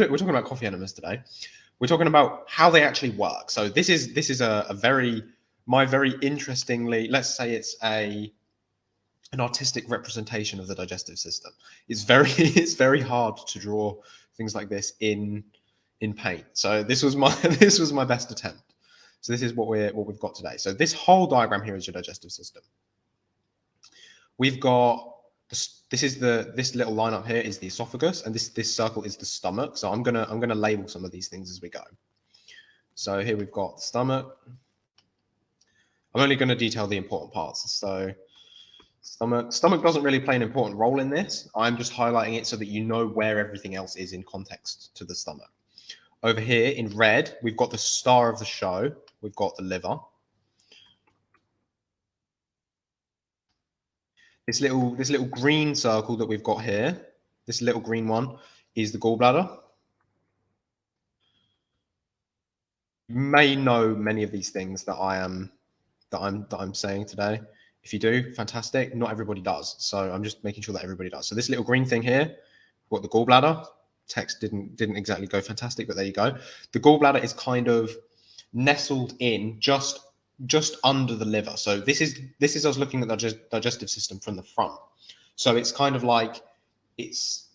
we're talking about coffee enemas today. We're talking about how they actually work. So this is a very interestingly, let's say it's an artistic representation of the digestive system. It's very hard to draw things like this in paint. So this was my best attempt. So this is what we've got today. So this whole diagram here is your digestive system. We've got this little line up here is the esophagus, and this circle is the stomach. So I'm gonna label some of these things as we go. So here we've got the stomach. I'm only going to detail the important parts. So stomach doesn't really play an important role in this. I'm just highlighting it so that you know where everything else is in context to the stomach. Over here in red, we've got the star of the show. We've got the liver. This little green circle that we've got here, this little green one, is the gallbladder. You may know many of these things that I'm saying today. If you do, fantastic. Not everybody does. So I'm just making sure that everybody does. So this little green thing here, we've got the gallbladder. Text didn't exactly go fantastic, but there you go. The gallbladder is kind of nestled in just under the liver. So this is us looking at the digestive system from the front. So it's kind of like it's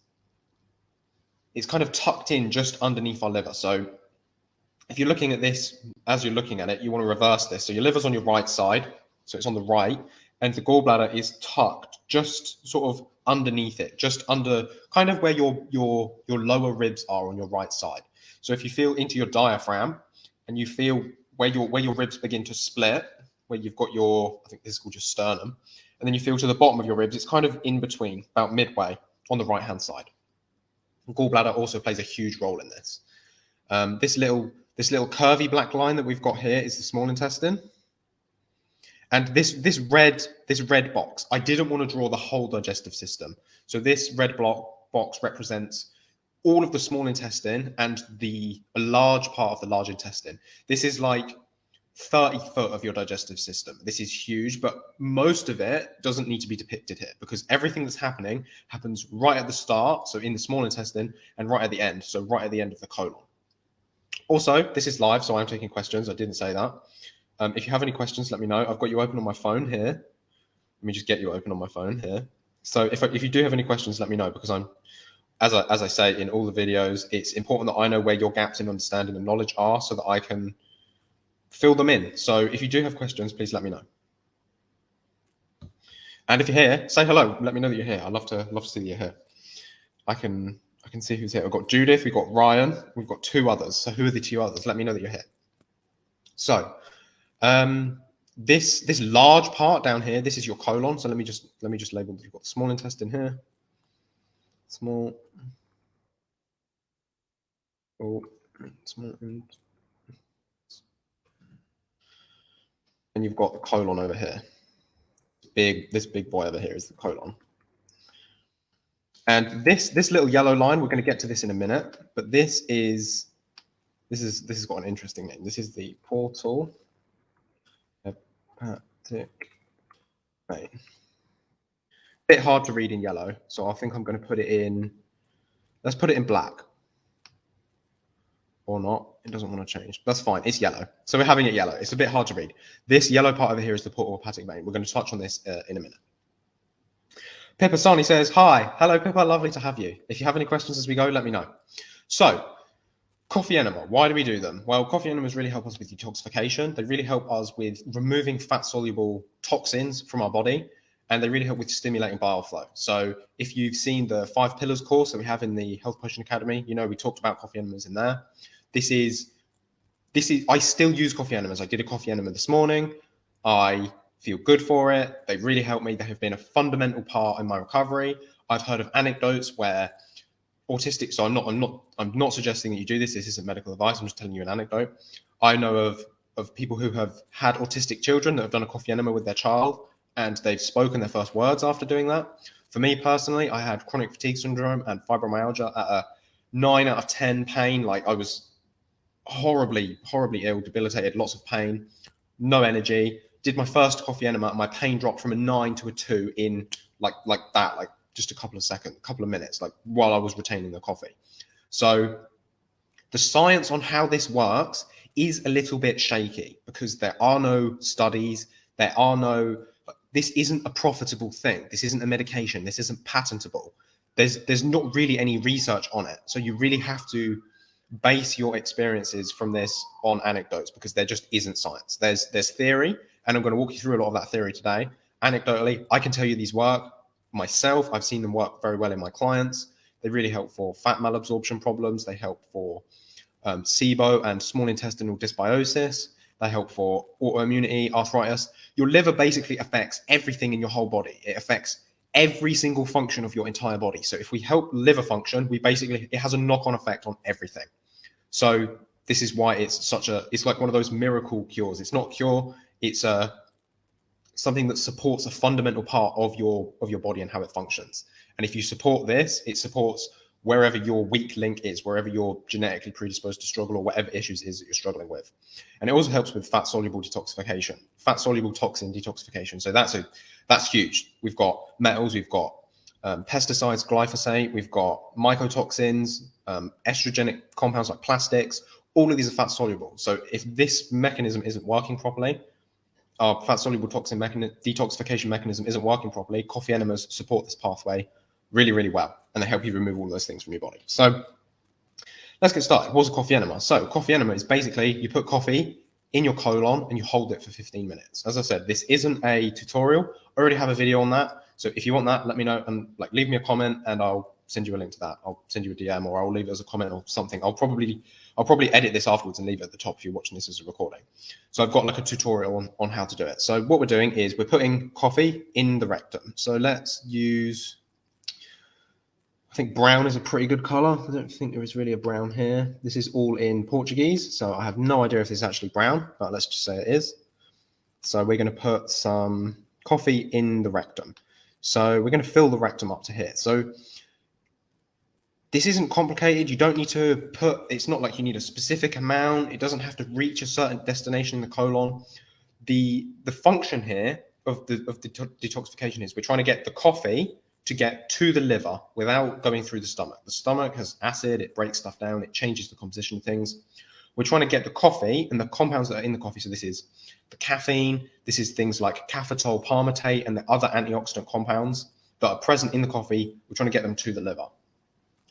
kind of tucked in just underneath our liver. So if you're looking at this, as you're looking at it, you want to reverse this. So your liver's on your right side, so it's on the right, and the gallbladder is tucked just sort of underneath it, just under kind of where your lower ribs are on your right side. So if you feel into your diaphragm and you feel where your ribs begin to split, where you've got your, I think this is called your sternum, and then you feel to the bottom of your ribs, it's kind of in between, about midway on the right-hand side. Gallbladder also plays a huge role in this. This little curvy black line that we've got here is the small intestine. And this red box, I didn't want to draw the whole digestive system. So this red box represents all of the small intestine and a large part of the large intestine. This is like 30 foot of your digestive system. This is huge, but most of it doesn't need to be depicted here because everything that's happening happens right at the start, so in the small intestine, and right at the end, so right at the end of the colon. Also, this is live, so I'm taking questions. I didn't say that. If you have any questions, let me know. I've got you open on my phone here. Let me just get you open on my phone here. So if you do have any questions, let me know because as I say in all the videos, it's important that I know where your gaps in understanding and knowledge are so that I can fill them in. So if you do have questions, please let me know. And if you're here, say hello. Let me know that you're here. I'd love to see that you're here. I can see who's here. We've got Judith, we've got Ryan, we've got two others. So who are the two others? Let me know that you're here. So this large part down here, this is your colon. So let me just label that you've got the small intestine here. Small. Oh, small. And you've got the colon over here. This big boy over here is the colon. And this little yellow line, we're going to get to this in a minute, but this has got an interesting name. This is the portal hepatic vein. Bit hard to read in yellow, so I think I'm going to put it in. Let's put it in black. Or not. It doesn't want to change. That's fine. It's yellow. So we're having it yellow. It's a bit hard to read. This yellow part over here is the portal hepatic vein. We're going to touch on this in a minute. Pippa Sani says, hi. Hello, Pippa. Lovely to have you. If you have any questions as we go, let me know. So, coffee enema. Why do we do them? Well, coffee enemas really help us with detoxification. They really help us with removing fat-soluble toxins from our body, and they really help with stimulating bile flow. So if you've seen the 5 pillars course that we have in the Health Potion Academy, you know we talked about coffee enemas in there. I still use coffee enemas. I did a coffee enema this morning. I feel good for it. They really help me. They have been a fundamental part in my recovery. I've heard of anecdotes where autistic, so I'm not suggesting that you do this. This isn't medical advice. I'm just telling you an anecdote. I know of people who have had autistic children that have done a coffee enema with their child, and they've spoken their first words after doing that. For me personally, I had chronic fatigue syndrome and fibromyalgia at a 9 out of 10 pain. Like I was horribly ill, debilitated, lots of pain, no energy. Did my first coffee enema, my pain dropped from a 9 to a 2 in like just a couple of minutes, like while I was retaining the coffee. So The science on how this works is a little bit shaky because there are no studies, this isn't a profitable thing. This isn't a medication. This isn't patentable. There's not really any research on it. So you really have to base your experiences from this on anecdotes because there just isn't science. There's theory, and I'm going to walk you through a lot of that theory today. Anecdotally, I can tell you these work myself. I've seen them work very well in my clients. They really help for fat malabsorption problems. They help for SIBO and small intestinal dysbiosis. They help for autoimmunity, arthritis. Your liver basically affects everything in your whole body. It affects every single function of your entire body. So if we help liver function, it has a knock-on effect on everything. So this is why it's like one of those miracle cures. It's not a cure. It's something that supports a fundamental part of your body and how it functions. And if you support this, it supports wherever your weak link is, wherever you're genetically predisposed to struggle or whatever issues it is that you're struggling with. And it also helps with fat-soluble detoxification, fat-soluble toxin detoxification. So that's huge. We've got metals, we've got pesticides, glyphosate, we've got mycotoxins, estrogenic compounds like plastics. All of these are fat-soluble. So if this mechanism isn't working properly, our fat-soluble toxin detoxification mechanism isn't working properly, coffee enemas support this pathway really, really well, and they help you remove all those things from your body. So let's get started. What's a coffee enema? So coffee enema is basically you put coffee in your colon and you hold it for 15 minutes. As I said, this isn't a tutorial. I already have a video on that. So if you want that, let me know and leave me a comment and I'll send you a link to that. I'll send you a DM or I'll leave it as a comment or something. I'll probably edit this afterwards and leave it at the top if you're watching this as a recording. So I've got like a tutorial on how to do it. So what we're doing is we're putting coffee in the rectum. So let's use, I think brown is a pretty good color. I don't think there is really a brown here. This is all in Portuguese, so I have no idea if this is actually brown, but let's just say it is. So we're going to put some coffee in the rectum. So we're going to fill the rectum up to here. So this isn't complicated. You don't need to it's not like you need a specific amount. It doesn't have to reach a certain destination in the colon. The function here of the detoxification is we're trying to get the coffee to get to the liver without going through the stomach. The stomach has acid, it breaks stuff down, it changes the composition of things. We're trying to get the coffee and the compounds that are in the coffee. So this is the caffeine, this is things like caffeitol palmitate and the other antioxidant compounds that are present in the coffee. We're trying to get them to the liver.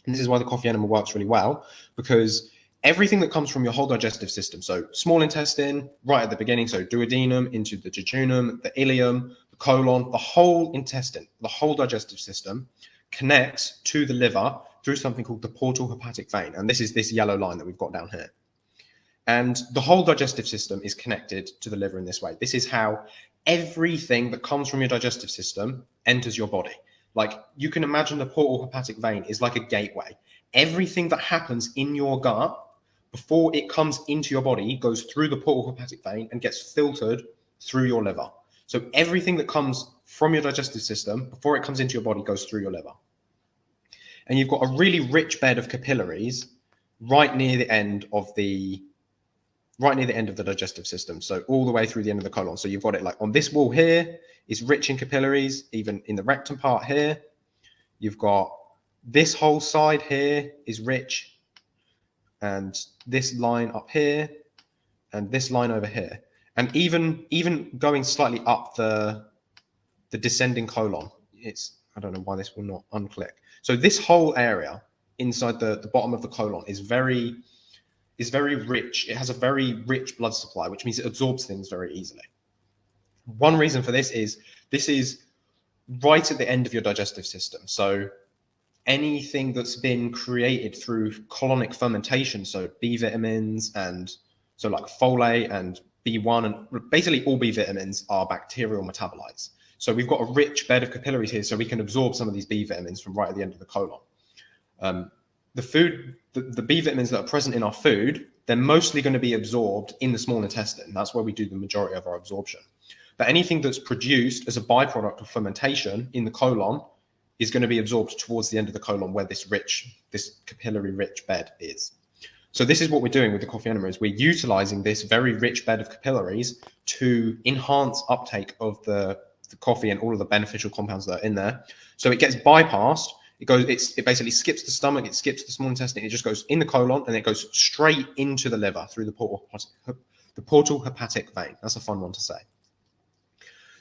And this is why the coffee enema works really well, because everything that comes from your whole digestive system, so small intestine, right at the beginning, so duodenum into the jejunum, the ileum, the colon, the whole intestine, the whole digestive system connects to the liver through something called the portal hepatic vein. And this is this yellow line that we've got down here. And the whole digestive system is connected to the liver in this way. This is how everything that comes from your digestive system enters your body. Like you can imagine the portal hepatic vein is like a gateway. Everything that happens in your gut before it comes into your body goes through the portal hepatic vein and gets filtered through your liver. So everything that comes from your digestive system before it comes into your body goes through your liver. And you've got a really rich bed of capillaries right near the end of the digestive system. So all the way through the end of the colon. So you've got it like on this wall here is rich in capillaries, even in the rectum part here. You've got this whole side here is rich, and this line up here, and this line over here. And even going slightly up the descending colon, I don't know why this will not unclick. So this whole area inside the bottom of the colon is very rich. It has a very rich blood supply, which means it absorbs things very easily. One reason for this is right at the end of your digestive system. So anything that's been created through colonic fermentation, so B vitamins and so like folate and B1 and basically all B vitamins are bacterial metabolites. So we've got a rich bed of capillaries here, so we can absorb some of these B vitamins from right at the end of the colon. The B vitamins that are present in our food, they're mostly going to be absorbed in the small intestine. That's where we do the majority of our absorption. But anything that's produced as a byproduct of fermentation in the colon is going to be absorbed towards the end of the colon where this capillary rich bed is. So this is what we're doing with the coffee enema, is we're utilizing this very rich bed of capillaries to enhance uptake of the coffee and all of the beneficial compounds that are in there. So it gets bypassed It basically skips the stomach, it skips the small intestine, it just goes in the colon, and it goes straight into the liver through the portal hepatic vein. That's a fun one to say.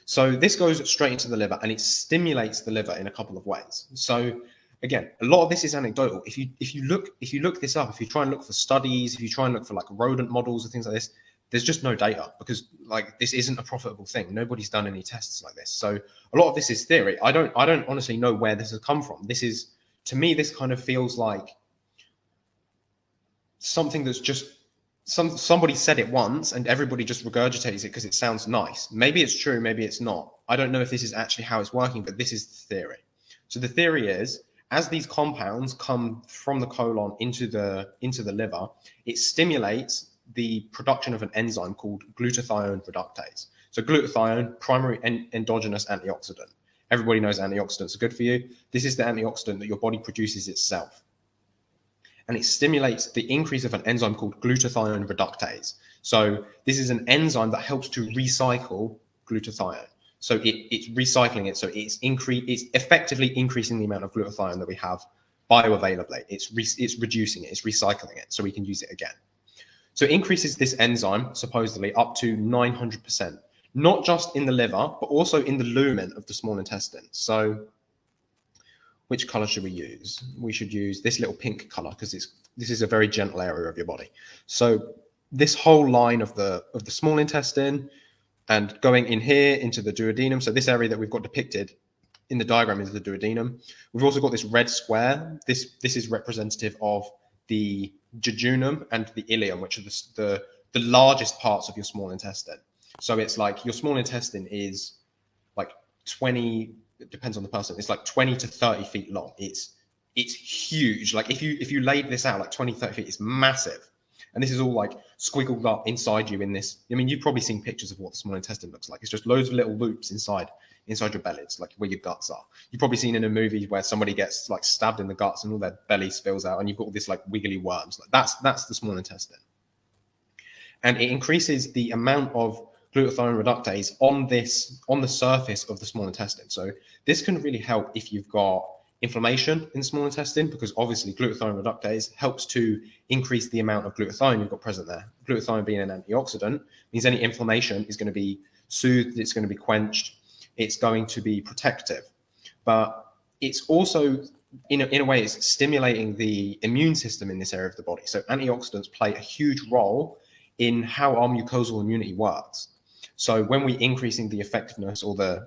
So this goes straight into the liver, and it stimulates the liver in a couple of ways. So again, a lot of this is anecdotal. If you look this up, if you try and look for studies, if you try and look for like rodent models and things like this, there's just no data, because like this isn't a profitable thing. Nobody's done any tests like this. So a lot of this is theory. I don't honestly know where this has come from. This is, to me, this kind of feels like something that's just somebody said it once and everybody just regurgitates it because it sounds nice. Maybe it's true, maybe it's not. I don't know if this is actually how it's working, but this is the theory. So the theory is, as these compounds come from the colon into the liver, it stimulates the production of an enzyme called glutathione reductase. So glutathione, primary endogenous antioxidant. Everybody knows antioxidants are good for you. This is the antioxidant that your body produces itself. And it stimulates the increase of an enzyme called glutathione reductase. So this is an enzyme that helps to recycle glutathione. So it's recycling it. So it's effectively increasing the amount of glutathione that we have bioavailably. It's reducing it. It's recycling it so we can use it again. So it increases this enzyme supposedly up to 900%, not just in the liver, but also in the lumen of the small intestine. So which color should we use? We should use this little pink color because this is a very gentle area of your body. So this whole line of the small intestine and going in here into the duodenum. So this area that we've got depicted in the diagram is the duodenum. We've also got this red square. This is representative of the jejunum and the ileum, which are the largest parts of your small intestine. So it's like your small intestine is like 20, it depends on the person, it's like 20 to 30 feet long. It's huge. Like if you laid this out like 20, 30 feet, it's massive. And this is all like squiggled up inside you in this. I mean, you've probably seen pictures of what the small intestine looks like. It's just loads of little loops inside your belly. It's like where your guts are. You've probably seen in a movie where somebody gets like stabbed in the guts and all their belly spills out and you've got all this like wiggly worms. Like that's the small intestine. And it increases the amount of glutathione reductase on the surface of the small intestine. So this can really help if you've got inflammation in the small intestine, because obviously glutathione reductase helps to increase the amount of glutathione you've got present there. Glutathione being an antioxidant means any inflammation is going to be soothed, it's going to be quenched, it's going to be protective. But it's also, in a way, it's stimulating the immune system in this area of the body. So antioxidants play a huge role in how our mucosal immunity works. So when we're increasing the effectiveness or the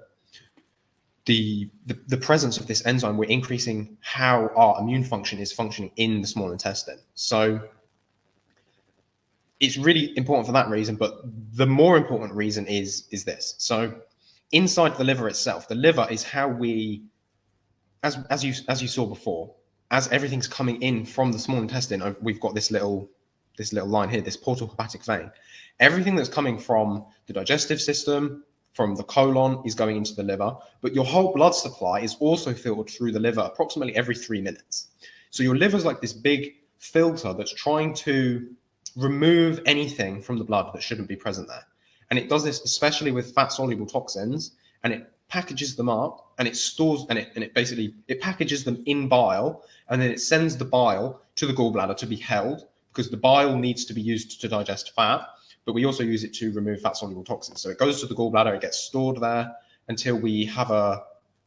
presence of this enzyme, we're increasing how our immune function is functioning in the small intestine. So it's really important for that reason, but the more important reason is this. So inside the liver itself, the liver is how we, as you saw before, as everything's coming in from the small intestine, we've got this little line here, this portal hepatic vein. Everything that's coming from the digestive system, from the colon, is going into the liver, but your whole blood supply is also filtered through the liver approximately every 3 minutes. So your liver's like this big filter that's trying to remove anything from the blood that shouldn't be present there. And it does this especially with fat-soluble toxins, and it packages them up and it stores, and it packages them in bile, and then it sends the bile to the gallbladder to be held, because the bile needs to be used to digest fat, but we also use it to remove fat-soluble toxins. So it goes to the gallbladder, it gets stored there until we have a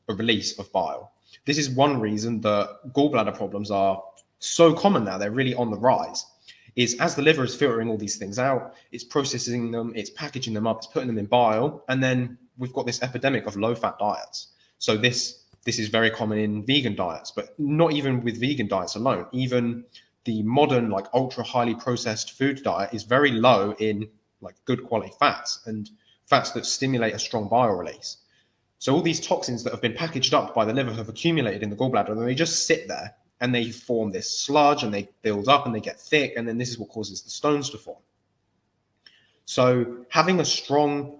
release of bile. This is one reason that gallbladder problems are so common now. They're really on the rise, is as the liver is filtering all these things out, it's processing them, it's packaging them up, it's putting them in bile, and then we've got this epidemic of low-fat diets. So this is very common in vegan diets, but not even with vegan diets alone. Even the modern, like ultra highly processed food diet is very low in like good quality fats and fats that stimulate a strong bile release. So all these toxins that have been packaged up by the liver have accumulated in the gallbladder, and they just sit there and they form this sludge and they build up and they get thick, and then this is what causes the stones to form. So having a strong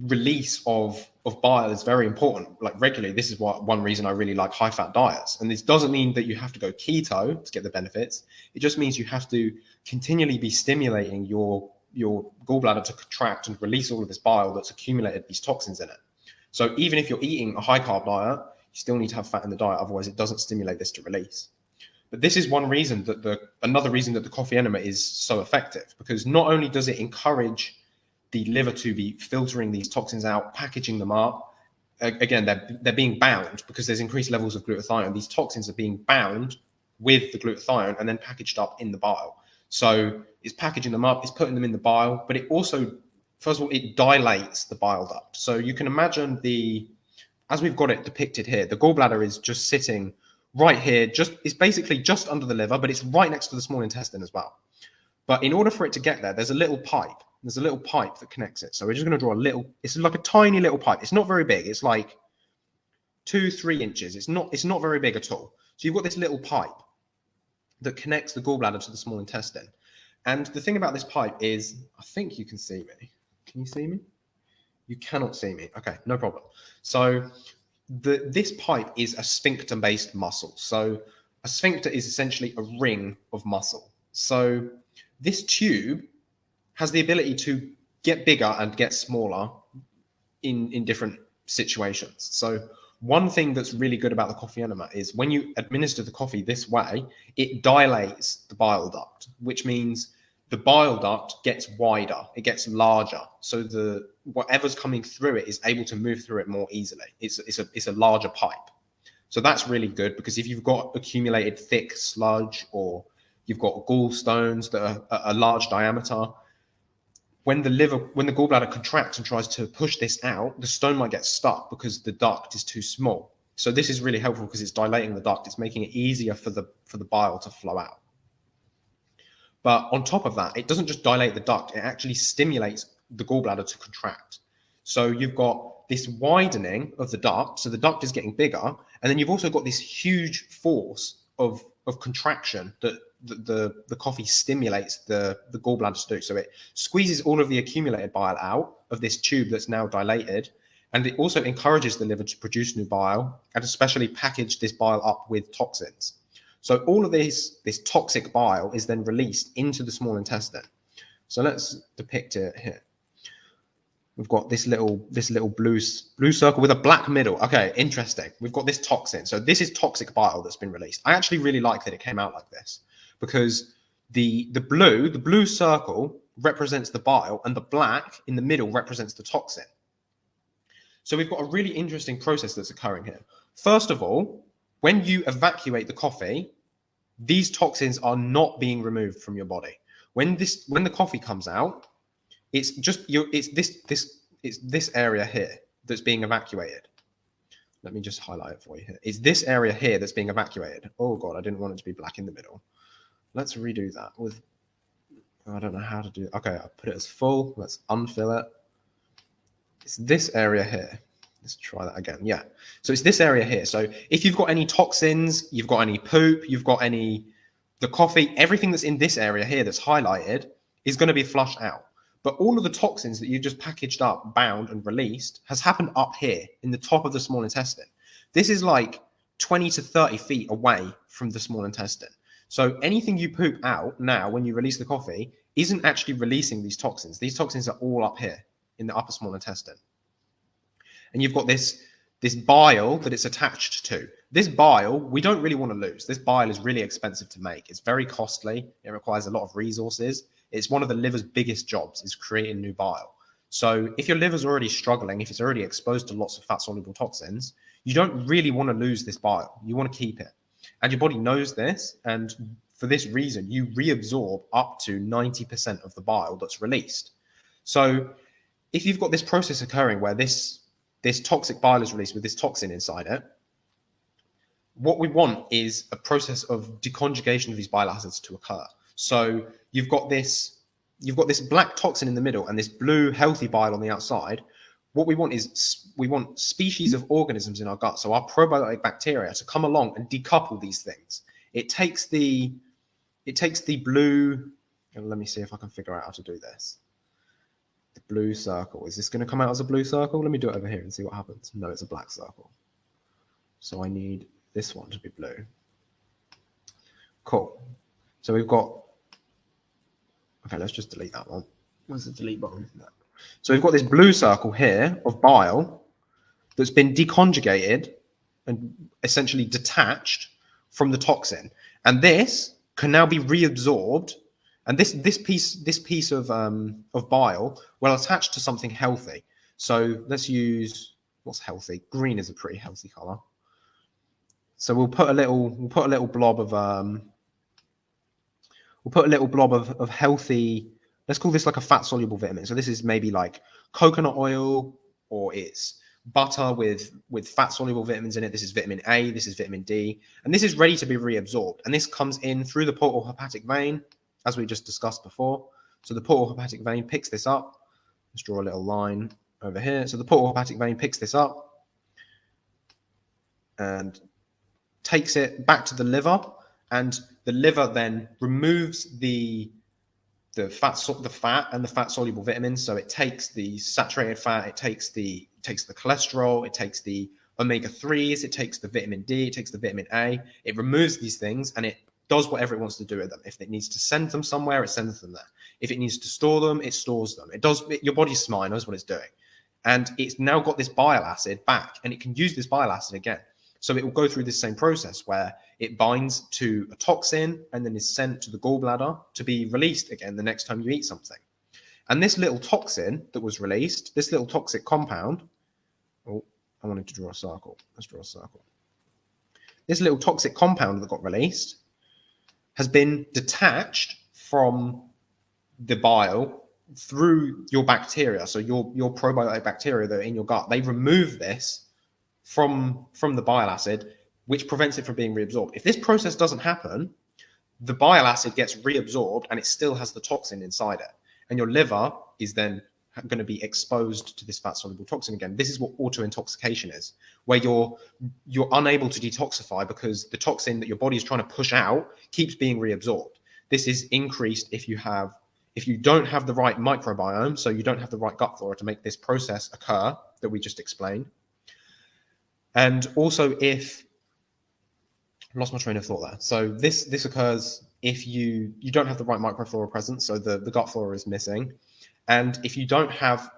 release of bile is very important, like regularly. This is one reason I really like high fat diets. And this doesn't mean that you have to go keto to get the benefits. It just means you have to continually be stimulating your gallbladder to contract and release all of this bile that's accumulated these toxins in it. So even if you're eating a high carb diet, You still need to have fat in the diet, otherwise it doesn't stimulate this to release. But this is one reason that another reason that the coffee enema is so effective, because not only does it encourage the liver to be filtering these toxins out, packaging them up. Again, they're being bound because there's increased levels of glutathione. These toxins are being bound with the glutathione and then packaged up in the bile. So it's packaging them up, it's putting them in the bile, but it also, first of all, it dilates the bile duct. So you can imagine as we've got it depicted here, the gallbladder is just sitting right here, it's basically just under the liver, but it's right next to the small intestine as well. But in order for it to get there, there's a little pipe. There's a little pipe that connects it. So we're just going to draw it's like a tiny little pipe. It's not very big. It's like 2-3 inches. It's not very big at all. So you've got this little pipe that connects the gallbladder to the small intestine. And the thing about this pipe is, I think you can see me. Can you see me? You cannot see me. Okay, no problem. So this pipe is a sphincter-based muscle. So a sphincter is essentially a ring of muscle. So this tube has the ability to get bigger and get smaller in different situations. So one thing that's really good about the coffee enema is when you administer the coffee this way, it dilates the bile duct, which means the bile duct gets wider, it gets larger. So whatever's coming through it is able to move through it more easily. It's a larger pipe. So that's really good, because if you've got accumulated thick sludge or you've got gallstones that are a large diameter, when the gallbladder contracts and tries to push this out, the stone might get stuck because the duct is too small. So this is really helpful because it's dilating the duct. It's making it easier for the bile to flow out. But on top of that, it doesn't just dilate the duct, it actually stimulates the gallbladder to contract. So you've got this widening of the duct, so the duct is getting bigger, and then you've also got this huge force of contraction that the coffee stimulates the gallbladder to do. So it squeezes all of the accumulated bile out of this tube that's now dilated, and it also encourages the liver to produce new bile and especially package this bile up with toxins. So all of this toxic bile is then released into the small intestine. So let's depict it here. We've got this little blue circle with a black middle. Okay, interesting. We've got this toxin. So this is toxic bile that's been released. I actually really like that it came out like this, because the blue circle represents the bile and the black in the middle represents the toxin. So we've got a really interesting process that's occurring here. First of all, when you evacuate the coffee, these toxins are not being removed from your body. When the coffee comes out, it's this area here that's being evacuated. Let me just highlight it for you here. It's this area here that's being evacuated. Oh God, I didn't want it to be black in the middle. Let's redo that with, I don't know how to do it. Okay, I'll put it as full. Let's unfill it. It's this area here. Let's try that again. Yeah. So it's this area here. So if you've got any toxins, you've got any poop, you've got the coffee, everything that's in this area here that's highlighted is going to be flushed out. But all of the toxins that you've just packaged up, bound and released has happened up here in the top of the small intestine. This is like 20 to 30 feet away from the small intestine. So anything you poop out now when you release the coffee isn't actually releasing these toxins. These toxins are all up here in the upper small intestine. And you've got this bile that it's attached to. This bile, we don't really want to lose. This bile is really expensive to make. It's very costly. It requires a lot of resources. It's one of the liver's biggest jobs, is creating new bile. So if your liver's already struggling, if it's already exposed to lots of fat-soluble toxins, you don't really want to lose this bile. You want to keep it. And your body knows this, and for this reason, you reabsorb up to 90% of the bile that's released. So if you've got this process occurring where this toxic bile is released with this toxin inside it, what we want is a process of deconjugation of these bile acids to occur. So you've got this black toxin in the middle and this blue healthy bile on the outside. What we want is species of organisms in our gut, so our probiotic bacteria, to come along and decouple these things. It takes the blue, let me see if I can figure out how to do this. The blue circle, is this going to come out as a blue circle? Let me do it over here and see what happens. No, it's a black circle. So I need this one to be blue. Cool. So we've got, okay, let's just delete that one. Where's the delete button? No. So we've got this blue circle here of bile that's been deconjugated and essentially detached from the toxin, and this can now be reabsorbed. And this piece of bile will attach to something healthy. So let's use what's healthy. Green is a pretty healthy color. So we'll put a little blob of healthy. Let's call this like a fat soluble vitamin. So this is maybe like coconut oil, or it's butter with fat soluble vitamins in it. This is vitamin A, this is vitamin D, and this is ready to be reabsorbed. And this comes in through the portal hepatic vein, as we just discussed before. So the portal hepatic vein picks this up. Let's draw a little line over here. So the portal hepatic vein picks this up and takes it back to the liver, and the liver then removes the fat and the fat soluble vitamins. So it takes the saturated fat, it takes the cholesterol, it takes the omega-3s, it takes the vitamin D, it takes the vitamin A. It removes these things and it does whatever it wants to do with them. If it needs to send them somewhere, it sends them there. If it needs to store them, it stores them. Your body's smart, knows what it's doing. And it's now got this bile acid back, and it can use this bile acid again. So it will go through this same process where it binds to a toxin and then is sent to the gallbladder to be released again the next time you eat something. And this little toxin that was released, this little toxic compound, oh, I wanted to draw a circle. Let's draw a circle. This little toxic compound that got released has been detached from the bile through your bacteria. So your probiotic bacteria that are in your gut, they remove this from the bile acid, which prevents it from being reabsorbed. If this process doesn't happen, the bile acid gets reabsorbed and it still has the toxin inside it. And your liver is then going to be exposed to this fat soluble toxin again. This is what auto-intoxication is, where you're unable to detoxify because the toxin that your body is trying to push out keeps being reabsorbed. This is increased if you don't have the right microbiome, so you don't have the right gut flora to make this process occur that we just explained. And also if I lost my train of thought there. So this occurs if you don't have the right microflora present, so the gut flora is missing, and if you don't have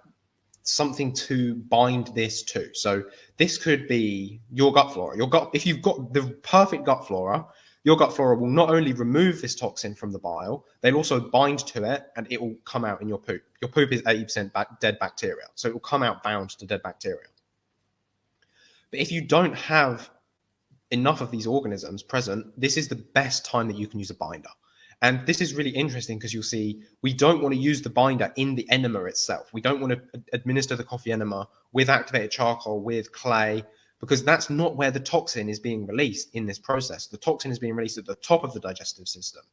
something to bind this to. So this could be your gut flora. If you've got the perfect gut flora, your gut flora will not only remove this toxin from the bile, they'll also bind to it and it will come out in your poop. Your poop is 80% dead bacteria, so it will come out bound to dead bacteria. But if you don't have enough of these organisms present, this is the best time that you can use a binder. And this is really interesting because you'll see we don't want to use the binder in the enema itself. We don't want to administer the coffee enema with activated charcoal, with clay, because that's not where the toxin is being released in this process. The toxin is being released at the top of the digestive system.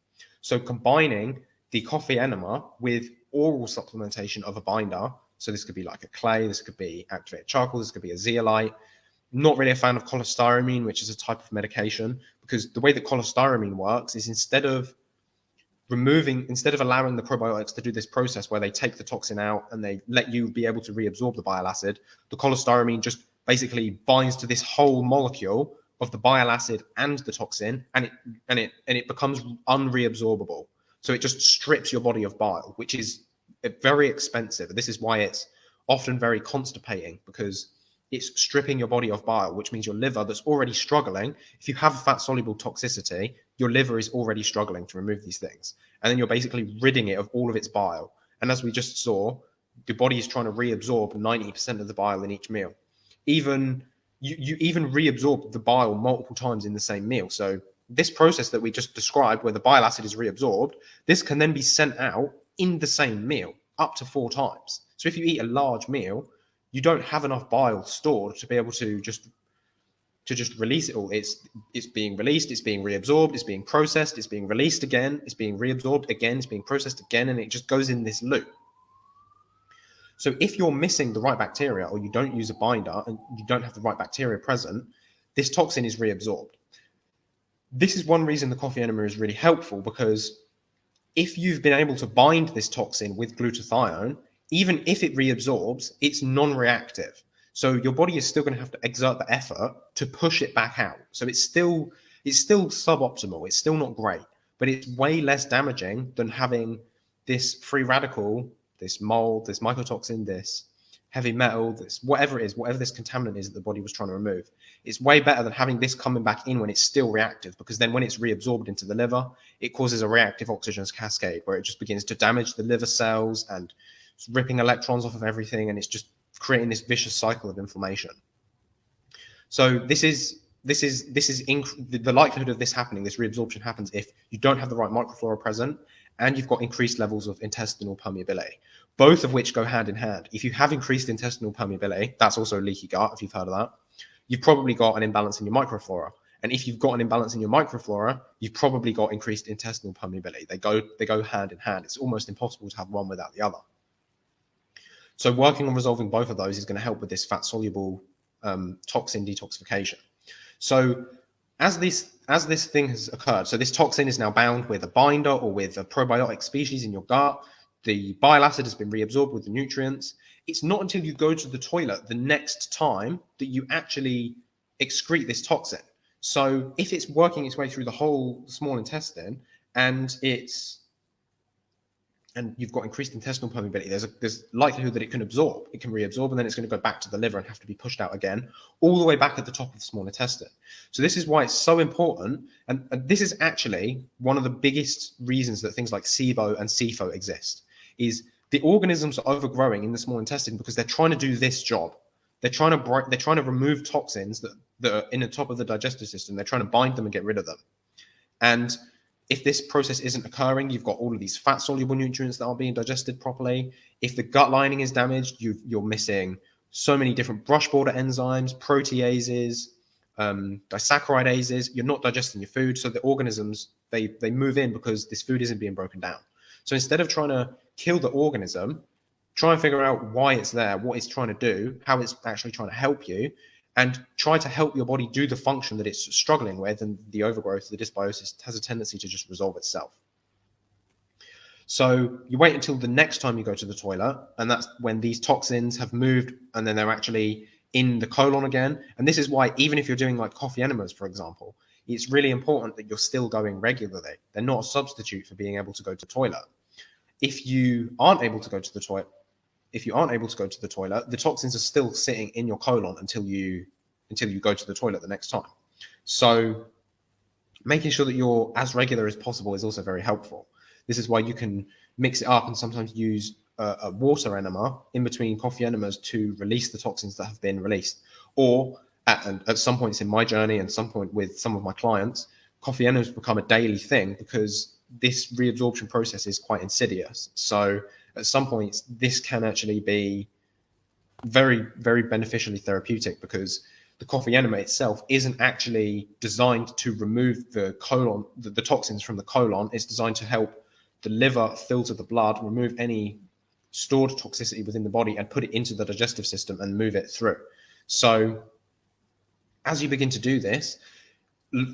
So combining the coffee enema with oral supplementation of a binder, so this could be like a clay, this could be activated charcoal, this could be a zeolite. Not really a fan of cholestyramine, which is a type of medication, because the way that cholestyramine works is instead of allowing the probiotics to do this process where they take the toxin out and they let you be able to reabsorb the bile acid, the cholestyramine just basically binds to this whole molecule of the bile acid and the toxin, and it becomes unreabsorbable. So it just strips your body of bile, which is very expensive. This is why it's often very constipating, because it's stripping your body of bile, which means your liver that's already struggling. If you have fat soluble toxicity, your liver is already struggling to remove these things. And then you're basically ridding it of all of its bile. And as we just saw, the body is trying to reabsorb 90% of the bile in each meal. You even reabsorb the bile multiple times in the same meal. So this process that we just described, where the bile acid is reabsorbed, this can then be sent out in the same meal up to 4 times. So if you eat a large meal, you don't have enough bile stored to be able to just release it all. It's being released, it's being reabsorbed, it's being processed, it's being released again, it's being reabsorbed again, it's being processed again, and it just goes in this loop. So if you're missing the right bacteria, or you don't use a binder and you don't have the right bacteria present, this toxin is reabsorbed. This is one reason the coffee enema is really helpful, because if you've been able to bind this toxin with glutathione, even if it reabsorbs, it's non-reactive. So your body is still going to have to exert the effort to push it back out. So it's still suboptimal. It's still not great, but it's way less damaging than having this free radical, this mold, this mycotoxin, this heavy metal, this whatever it is, whatever this contaminant is that the body was trying to remove. It's way better than having this coming back in when it's still reactive, because then when it's reabsorbed into the liver, it causes a reactive oxygen cascade where it just begins to damage the liver cells and it's ripping electrons off of everything, and it's just creating this vicious cycle of inflammation. So the likelihood of this happening, this reabsorption happens if you don't have the right microflora present and you've got increased levels of intestinal permeability, both of which go hand in hand. If you have increased intestinal permeability, that's also leaky gut, if you've heard of that, you've probably got an imbalance in your microflora. And if you've got an imbalance in your microflora, you've probably got increased intestinal permeability. They go hand in hand. It's almost impossible to have one without the other. So working on resolving both of those is going to help with this fat-soluble toxin detoxification. So as this thing has occurred, so this toxin is now bound with a binder or with a probiotic species in your gut. The bile acid has been reabsorbed with the nutrients. It's not until you go to the toilet the next time that you actually excrete this toxin. So if it's working its way through the whole small intestine and you've got increased intestinal permeability, there's likelihood that it can reabsorb, and then it's going to go back to the liver and have to be pushed out again, all the way back at the top of the small intestine. So this is why it's so important, and this is actually one of the biggest reasons that things like SIBO and SIFO exist, is the organisms are overgrowing in the small intestine because they're trying to do this job. They're trying to remove toxins that are in the top of the digestive system. They're trying to bind them and get rid of them. And if this process isn't occurring, you've got all of these fat-soluble nutrients that aren't being digested properly. If the gut lining is damaged, you're missing so many different brush border enzymes, proteases, disaccharidases. You're not digesting your food, so the organisms, they move in because this food isn't being broken down. So instead of trying to kill the organism, try and figure out why it's there, what it's trying to do, how it's actually trying to help you, and try to help your body do the function that it's struggling with, and the overgrowth, the dysbiosis, has a tendency to just resolve itself. So you wait until the next time you go to the toilet, and that's when these toxins have moved and then they're actually in the colon again. And this is why, even if you're doing like coffee enemas, for example, it's really important that you're still going regularly. They're not a substitute for being able to go to the toilet. If you aren't able to go to the toilet, the toxins are still sitting in your colon until you go to the toilet the next time. So making sure that you're as regular as possible is also very helpful. This is why you can mix it up and sometimes use a water enema in between coffee enemas to release the toxins that have been released. Or at some points in my journey and some point with some of my clients, coffee enemas become a daily thing because this reabsorption process is quite insidious. So at some points, this can actually be very, very beneficially therapeutic, because the coffee enema itself isn't actually designed to remove the toxins from the colon. It's designed to help the liver filter the blood, remove any stored toxicity within the body, and put it into the digestive system and move it through. So as you begin to do this,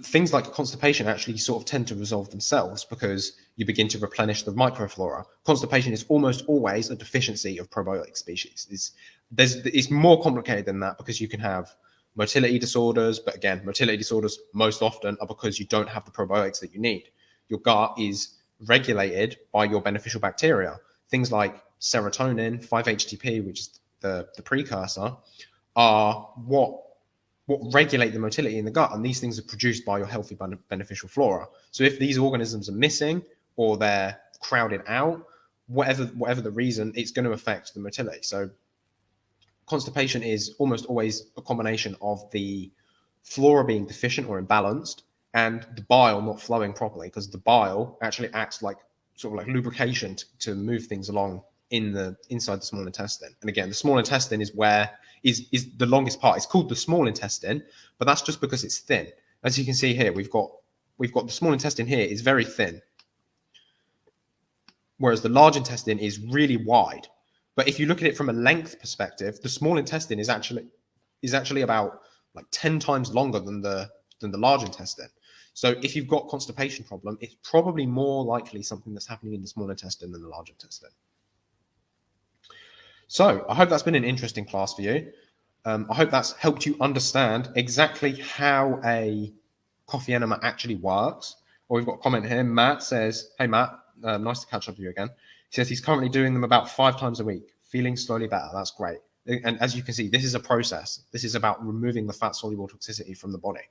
things like constipation actually sort of tend to resolve themselves because you begin to replenish the microflora. Constipation is almost always a deficiency of probiotic species. It's more complicated than that, because you can have motility disorders, but again, motility disorders most often are because you don't have the probiotics that you need. Your gut is regulated by your beneficial bacteria. Things like serotonin, 5-HTP, which is the precursor, are what regulate the motility in the gut, and these things are produced by your healthy beneficial flora. So if these organisms are missing or they're crowded out, whatever the reason, it's going to affect the motility. So constipation is almost always a combination of the flora being deficient or imbalanced and the bile not flowing properly, because the bile actually acts like sort of like lubrication to move things along inside the small intestine. And again, the small intestine is the longest part. It's called the small intestine, but that's just because it's thin. As you can see here, we've got the small intestine here is very thin, whereas the large intestine is really wide. But if you look at it from a length perspective, the small intestine is actually about like 10 times longer than the large intestine. So if you've got constipation problem, it's probably more likely something that's happening in the small intestine than the large intestine. So I hope that's been an interesting class for you. I hope that's helped you understand exactly how a coffee enema actually works. Or we've got a comment here. Matt says, hey, Matt, nice to catch up with you again. He says he's currently doing them about 5 times a week, feeling slowly better. That's great. And as you can see, this is a process. This is about removing the fat soluble toxicity from the body.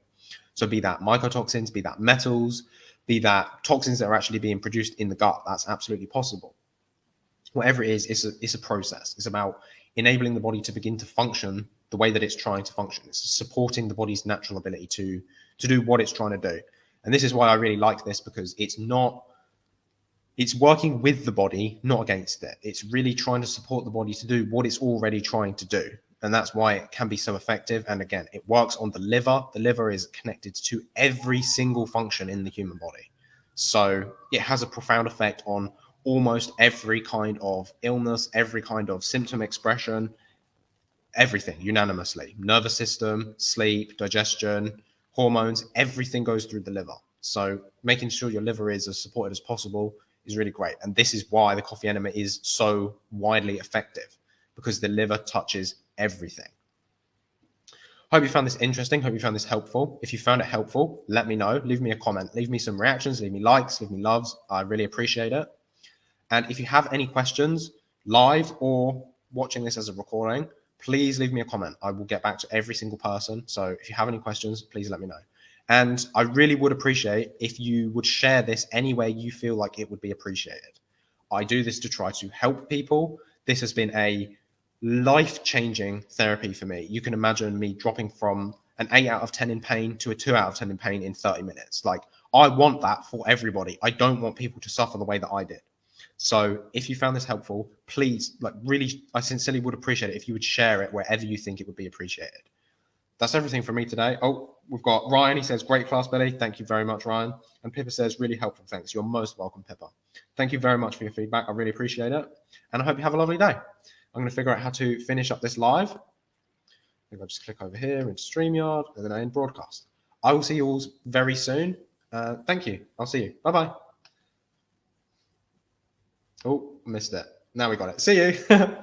So be that mycotoxins, be that metals, be that toxins that are actually being produced in the gut. That's absolutely possible. Whatever it is, it's a process. It's about enabling the body to begin to function the way that it's trying to function. It's supporting the body's natural ability to do what it's trying to do. And this is why I really like this, because it's working with the body, not against it. It's really trying to support the body to do what it's already trying to do. And that's why it can be so effective. And again, it works on the liver. The liver is connected to every single function in the human body. So it has a profound effect on almost every kind of illness, every kind of symptom expression, everything unanimously. Nervous system, sleep, digestion, hormones, everything goes through the liver. So making sure your liver is as supported as possible is really great. And this is why the coffee enema is so widely effective, because the liver touches everything. Hope you found this interesting. Hope you found this helpful. If you found it helpful, let me know. Leave me a comment. Leave me some reactions. Leave me likes. Leave me loves. I really appreciate it. And if you have any questions, live or watching this as a recording, please leave me a comment. I will get back to every single person. So if you have any questions, please let me know. And I really would appreciate if you would share this any way you feel like it would be appreciated. I do this to try to help people. This has been a life-changing therapy for me. You can imagine me dropping from an 8 out of 10 in pain to a 2 out of 10 in pain in 30 minutes. Like, I want that for everybody. I don't want people to suffer the way that I did. So if you found this helpful, please, like, really, I sincerely would appreciate it if you would share it wherever you think it would be appreciated. That's everything from me today. Oh, we've got Ryan. He says, great class, Billy. Thank you very much, Ryan. And Pippa says, really helpful. Thanks. You're most welcome, Pippa. Thank you very much for your feedback. I really appreciate it. And I hope you have a lovely day. I'm going to figure out how to finish up this live. I think I'll just click over here into StreamYard and then I end broadcast. I will see you all very soon. Thank you. I'll see you. Bye-bye. Oh, missed it. Now we got it. See you.